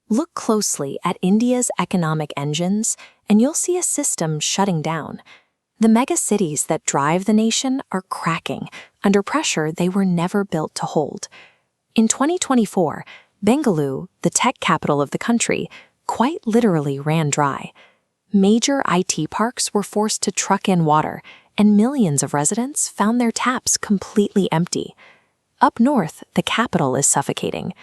Look closely at India's economic engines, and you'll see a system shutting down. The megacities that drive the nation are cracking under pressure they were never built to hold. In 2024, Bengaluru, the tech capital of the country, quite literally ran dry. Major IT parks were forced to truck in water, and millions of residents found their taps completely empty. Up north, the capital is suffocating.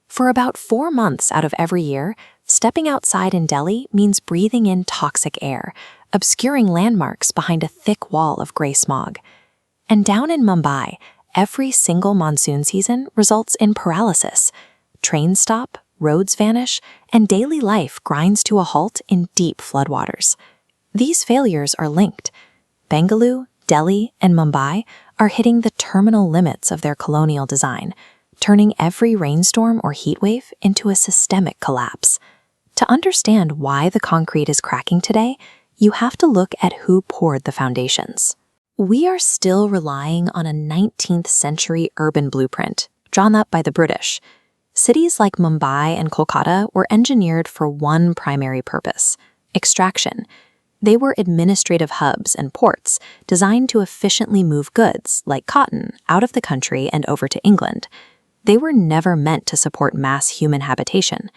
For about 4 months out of every year, stepping outside in Delhi means breathing in toxic air, obscuring landmarks behind a thick wall of gray smog. And down in Mumbai, every single monsoon season results in paralysis. Trains stop, roads vanish, and daily life grinds to a halt in deep floodwaters. These failures are linked. Bengaluru, Delhi, and Mumbai are hitting the terminal limits of their colonial design, turning every rainstorm or heatwave into a systemic collapse. To understand why the concrete is cracking today, you have to look at who poured the foundations. We are still relying on a 19th century urban blueprint, drawn up by the British. Cities like Mumbai and Kolkata were engineered for one primary purpose: extraction. They were administrative hubs and ports designed to efficiently move goods, like cotton, out of the country and over to England. They were never meant to support mass human habitation.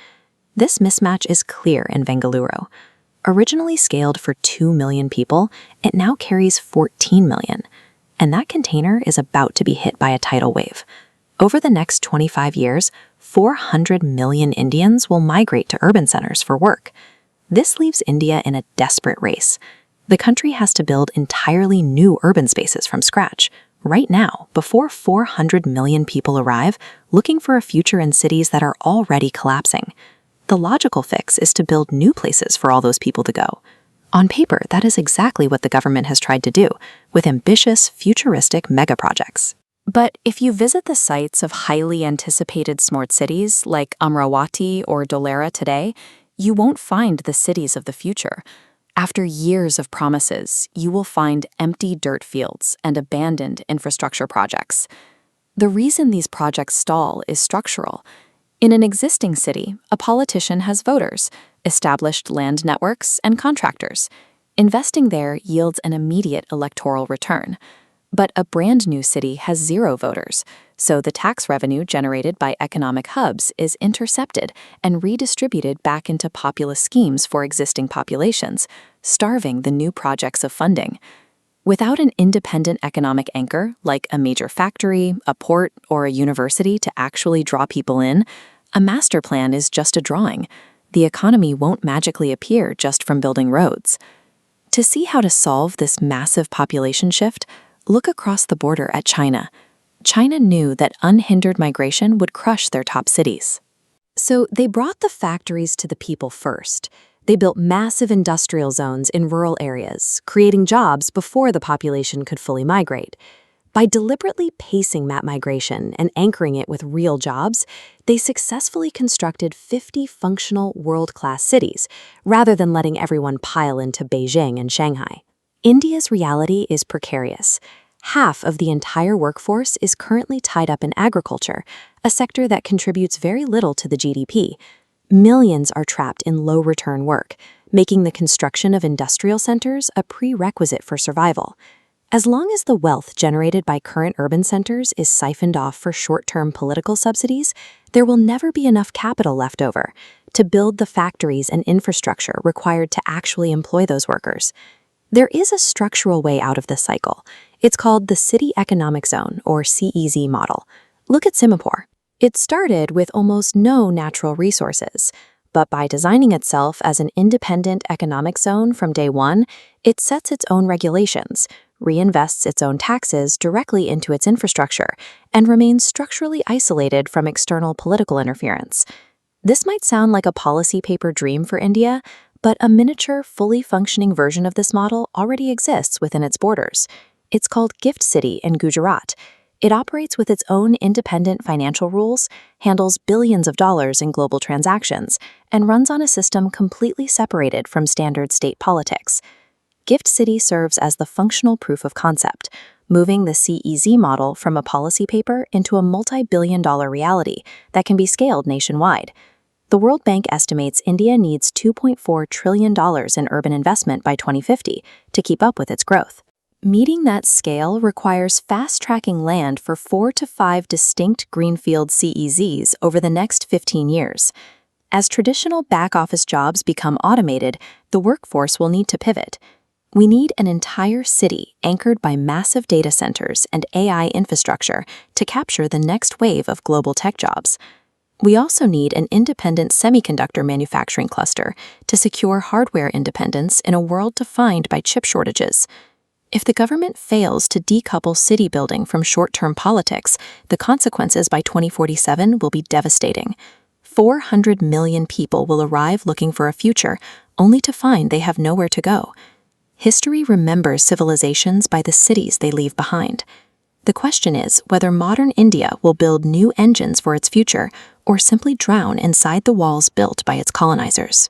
This mismatch is clear in Bengaluru. Originally scaled for 2 million people, it now carries 14 million. And that container is about to be hit by a tidal wave. Over the next 25 years, 400 million Indians will migrate to urban centers for work. This leaves India in a desperate race. The country has to build entirely new urban spaces from scratch, right now, before 400 million people arrive, looking for a future in cities that are already collapsing. The logical fix is to build new places for all those people to go. On paper, that is exactly what the government has tried to do, with ambitious, futuristic mega-projects. But if you visit the sites of highly anticipated smart cities like Amravati or Dholera today, you won't find the cities of the future. After years of promises, you will find empty dirt fields and abandoned infrastructure projects. The reason these projects stall is structural. In an existing city, a politician has voters, established land networks, and contractors. Investing there yields an immediate electoral return. But a brand new city has 0 voters, so the tax revenue generated by economic hubs is intercepted and redistributed back into populist schemes for existing populations, starving the new projects of funding. Without an independent economic anchor, like a major factory, a port, or a university to actually draw people in, a master plan is just a drawing. The economy won't magically appear just from building roads. To see how to solve this massive population shift, look across the border at China. China knew that unhindered migration would crush their top cities. So they brought the factories to the people first. They built massive industrial zones in rural areas, creating jobs before the population could fully migrate. By deliberately pacing that migration and anchoring it with real jobs, they successfully constructed 50 functional world-class cities, rather than letting everyone pile into Beijing and Shanghai. India's reality is precarious. Half of the entire workforce is currently tied up in agriculture, a sector that contributes very little to the GDP. Millions are trapped in low-return work, making the construction of industrial centers a prerequisite for survival. As long as the wealth generated by current urban centers is siphoned off for short-term political subsidies, there will never be enough capital left over to build the factories and infrastructure required to actually employ those workers. There is a structural way out of this cycle. It's called the City Economic Zone, or CEZ model. Look at Singapore. It started with almost no natural resources, but by designing itself as an independent economic zone from day one, it sets its own regulations, reinvests its own taxes directly into its infrastructure, and remains structurally isolated from external political interference. This might sound like a policy paper dream for India, but a miniature, fully functioning version of this model already exists within its borders. It's called Gift City in Gujarat. It operates with its own independent financial rules, handles billions of dollars in global transactions, and runs on a system completely separated from standard state politics. Gift City serves as the functional proof of concept, moving the CEZ model from a policy paper into a multi-billion-dollar reality that can be scaled nationwide. The World Bank estimates India needs $2.4 trillion in urban investment by 2050 to keep up with its growth. Meeting that scale requires fast-tracking land for 4 to 5 distinct greenfield CEZs over the next 15 years. As traditional back-office jobs become automated, the workforce will need to pivot. We need an entire city anchored by massive data centers and AI infrastructure to capture the next wave of global tech jobs. We also need an independent semiconductor manufacturing cluster to secure hardware independence in a world defined by chip shortages. If the government fails to decouple city building from short-term politics, the consequences by 2047 will be devastating. 400 million people will arrive looking for a future, only to find they have nowhere to go. History remembers civilizations by the cities they leave behind. The question is whether modern India will build new engines for its future or simply drown inside the walls built by its colonizers.